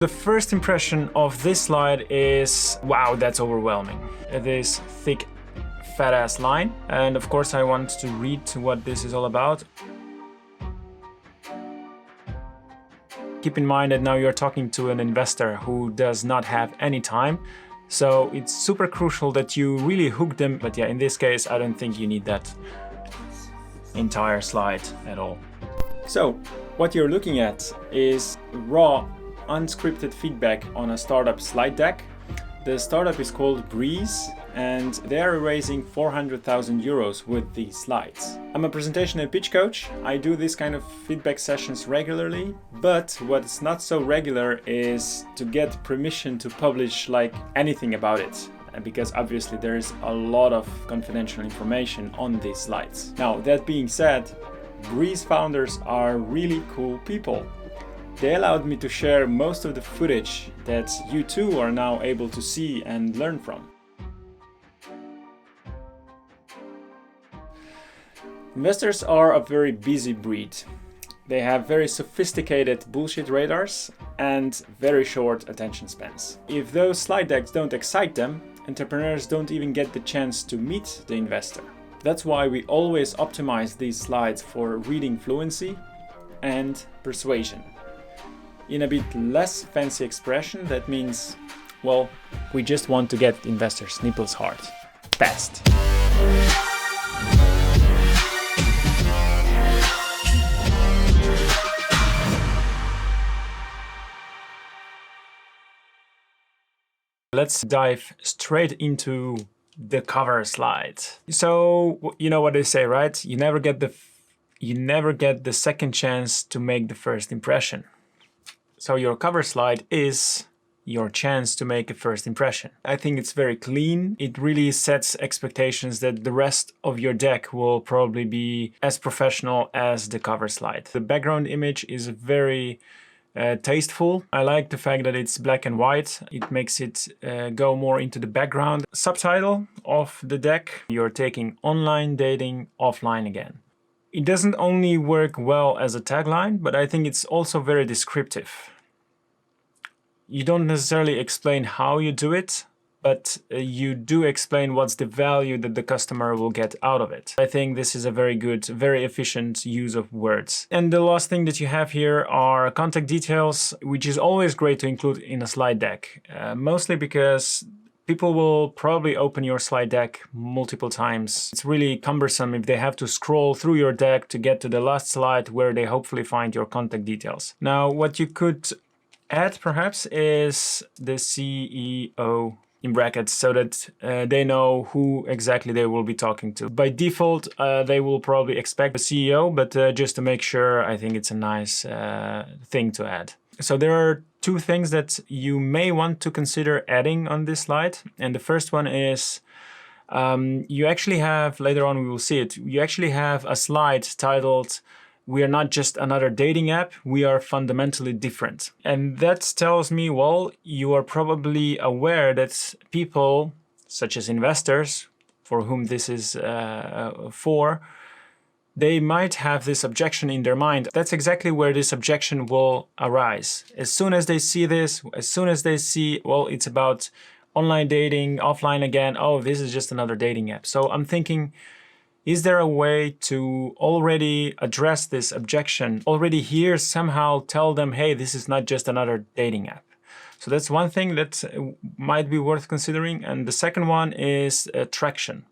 The first impression of this slide is, wow, that's overwhelming. This thick, fat ass line. And of course I want to read what this is all about. Keep in mind that now you're talking to an investor who does not have any time. So it's super crucial that you really hook them. But yeah, in this case, I don't think you need that entire slide at all. So what you're looking at is raw, unscripted feedback on a startup slide deck. The startup is called Breeze and they are raising 400,000 euros with these slides. I'm a presentation and pitch coach. I do this kind of feedback sessions regularly, but what's not so regular is to get permission to publish like anything about it, because obviously there is a lot of confidential information on these slides. Now, that being said, Breeze founders are really cool people. They allowed me to share most of the footage that you too are now able to see and learn from. Investors are a very busy breed. They have very sophisticated bullshit radars and very short attention spans. If those slide decks don't excite them, entrepreneurs don't even get the chance to meet the investor. That's why we always optimize these slides for reading fluency and persuasion. In a bit less fancy expression, that means, well, we just want to get investors' nipples hard. Fast. Let's dive straight into the cover slide. So, you know what they say, right? You never get the second chance to make the first impression. So your cover slide is your chance to make a first impression. I think it's very clean. It really sets expectations that the rest of your deck will probably be as professional as the cover slide. The background image is very tasteful. I like the fact that it's black and white. It makes it go more into the background. Subtitle of the deck, you're taking online dating offline again. It doesn't only work well as a tagline, but I think it's also very descriptive. You don't necessarily explain how you do it, but you do explain what's the value that the customer will get out of it. I think this is a very good, very efficient use of words. And the last thing that you have here are contact details, which is always great to include in a slide deck, mostly because people will probably open your slide deck multiple times. It's really cumbersome if they have to scroll through your deck to get to the last slide where they hopefully find your contact details. Now, what you could add perhaps is the CEO in brackets so that they know who exactly they will be talking to. By default, they will probably expect the CEO, but just to make sure, I think it's a nice thing to add. So there are two things that you may want to consider adding on this slide. And the first one is you actually have, later on we will see it, you actually have a slide titled, "We are not just another dating app, we are fundamentally different." And that tells me, well, you are probably aware that people, such as investors, for whom this is they might have this objection in their mind. That's exactly where this objection will arise. As soon as they see this, as soon as they see, well, it's about online dating, offline again, oh, this is just another dating app. So I'm thinking, is there a way to already address this objection, already here somehow tell them, hey, this is not just another dating app? So that's one thing that might be worth considering. And the second one is traction.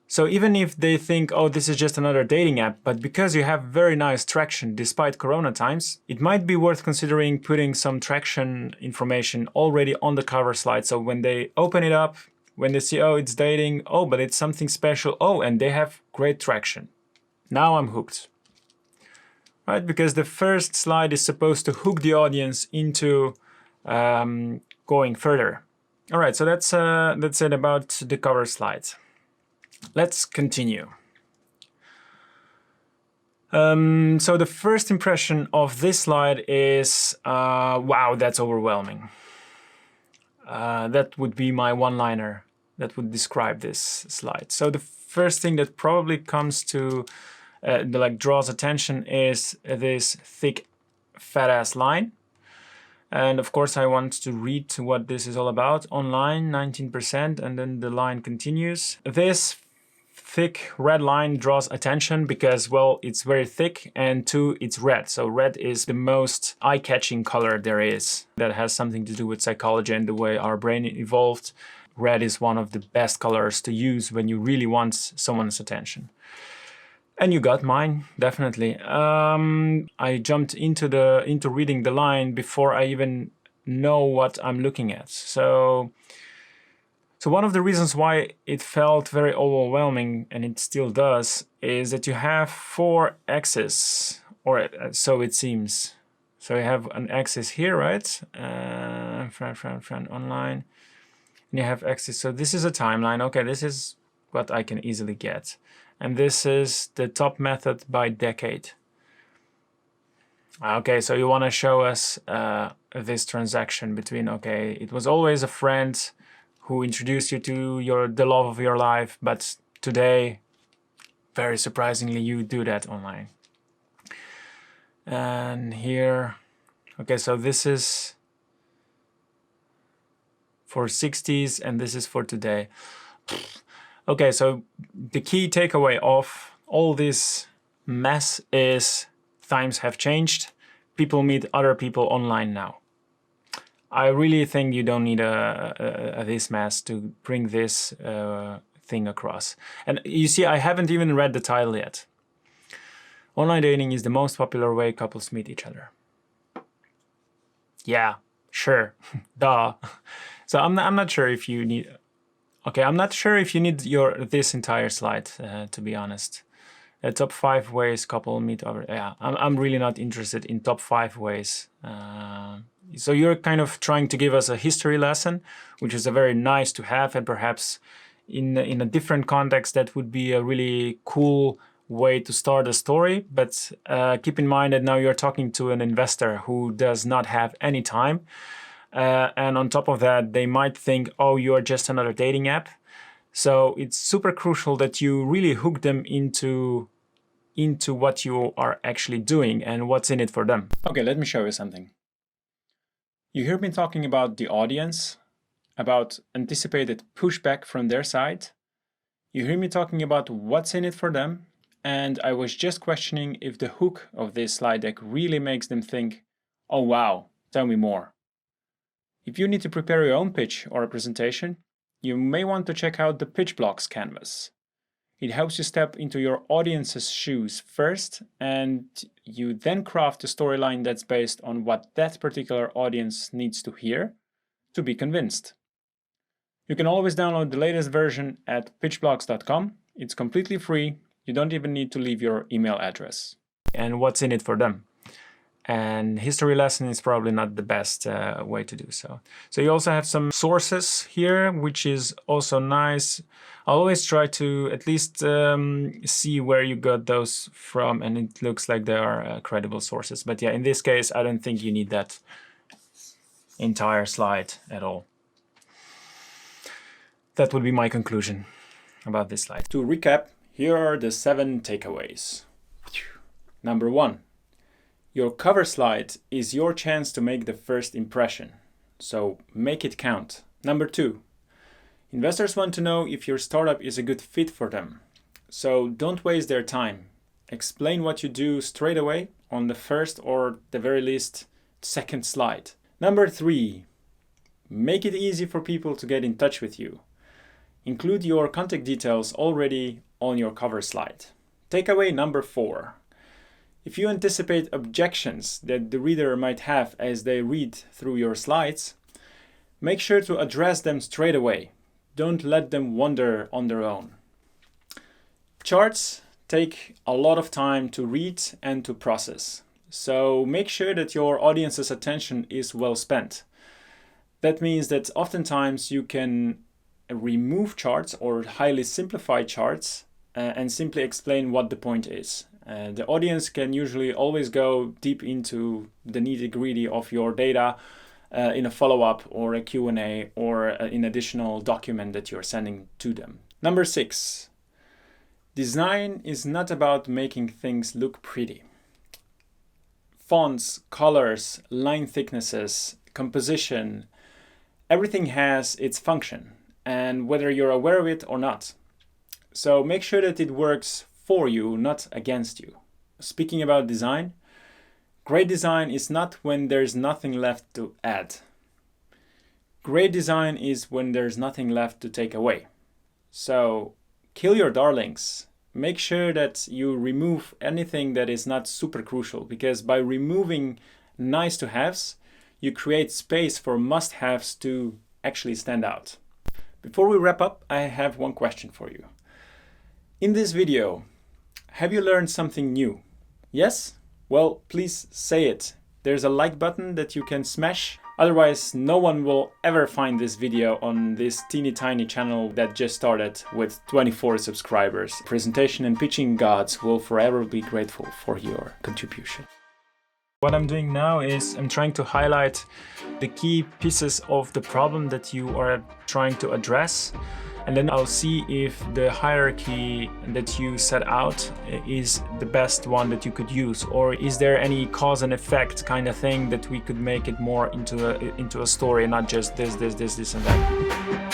So even if they think, oh, this is just another dating app, but because you have very nice traction despite Corona times, it might be worth considering putting some traction information already on the cover slide. So when they open it up, when they see, oh, it's dating, oh, but it's something special, oh, and they have great traction. Now I'm hooked. Right? Because the first slide is supposed to hook the audience into going further. All right, so that's it about the cover slide. Let's continue. So the first impression of this slide is, wow, that's overwhelming. That would be my one-liner that would describe this slide. So the first thing that probably comes to, draws attention is this thick, fat-ass line. And of course, I want to read what this is all about. Online, 19%, and then the line continues. This thick red line draws attention because, well, it's very thick, and two, it's red. So red is the most eye-catching color there is. That has something to do with psychology and the way our brain evolved. Red is one of the best colors to use when you really want someone's attention. And you got mine, definitely. I jumped into reading the line before I even know what I'm looking at. So one of the reasons why it felt very overwhelming, and it still does, is that you have 4 axes, or so it seems. So you have an axis here, right? Friend, online. And you have axis. So this is a timeline. Okay, this is what I can easily get. And this is the top method by decade. Okay, so you want to show us this transaction between, okay, it was always a friend who introduced you to the love of your life, but today, very surprisingly, you do that online. And here, okay, so this is for 60s and this is for today. Okay, so the key takeaway of all this mess is times have changed. People meet other people online now. I really think you don't need this mess to bring this thing across. And you see, I haven't even read the title yet. Online dating is the most popular way couples meet each other. Yeah, sure, duh. So I'm not sure if you need. Okay, I'm not sure if you need this entire slide, to be honest. Top 5 ways couple meet over. Yeah, I'm really not interested in top 5 ways. So you're kind of trying to give us a history lesson, which is a very nice to have, and perhaps in a different context that would be a really cool way to start a story. But keep in mind that now you're talking to an investor who does not have any time. And on top of that, they might think, oh, you're just another dating app. So it's super crucial that you really hook them into what you are actually doing and what's in it for them. Okay, let me show you something. You hear me talking about the audience, about anticipated pushback from their side. You hear me talking about what's in it for them. And I was just questioning if the hook of this slide deck really makes them think, oh wow, tell me more. If you need to prepare your own pitch or a presentation, you may want to check out the Pitch Blocks canvas. It helps you step into your audience's shoes first, and you then craft a storyline that's based on what that particular audience needs to hear to be convinced. You can always download the latest version at pitchblocks.com. It's completely free. You don't even need to leave your email address. And what's in it for them? And history lesson is probably not the best way to do so. So you also have some sources here, which is also nice. I always try to at least see where you got those from, and it looks like they are credible sources. But yeah, in this case, I don't think you need that entire slide at all. That would be my conclusion about this slide. To recap, here are the 7 takeaways. Number 1. Your cover slide is your chance to make the first impression, so make it count. Number 2, investors want to know if your startup is a good fit for them, so don't waste their time. Explain what you do straight away on the first or the very least second slide. Number 3, make it easy for people to get in touch with you. Include your contact details already on your cover slide. Takeaway number 4. If you anticipate objections that the reader might have as they read through your slides, make sure to address them straight away. Don't let them wander on their own. Charts take a lot of time to read and to process, so make sure that your audience's attention is well spent. That means that oftentimes you can remove charts or highly simplify charts and simply explain what the point is. The audience can usually always go deep into the nitty-gritty of your data in a follow-up or a Q&A or an additional document that you're sending to them. Number 6, design is not about making things look pretty. Fonts, colors, line thicknesses composition, everything has its function, and whether you're aware of it or not. So make sure that it works for you, not against you. Speaking about design, great design is not when there's nothing left to add. Great design is when there's nothing left to take away. So kill your darlings. Make sure that you remove anything that is not super crucial, because by removing nice to haves, you create space for must haves to actually stand out. Before we wrap up, I have one question for you. In this video, have you learned something new? Yes? Well, please say it. There's a like button that you can smash. Otherwise, no one will ever find this video on this teeny tiny channel that just started with 24 subscribers. Presentation and pitching gods will forever be grateful for your contribution. What I'm doing now is I'm trying to highlight the key pieces of the problem that you are trying to address. And then I'll see if the hierarchy that you set out is the best one that you could use, or is there any cause and effect kind of thing that we could make it more into a story, not just this and that.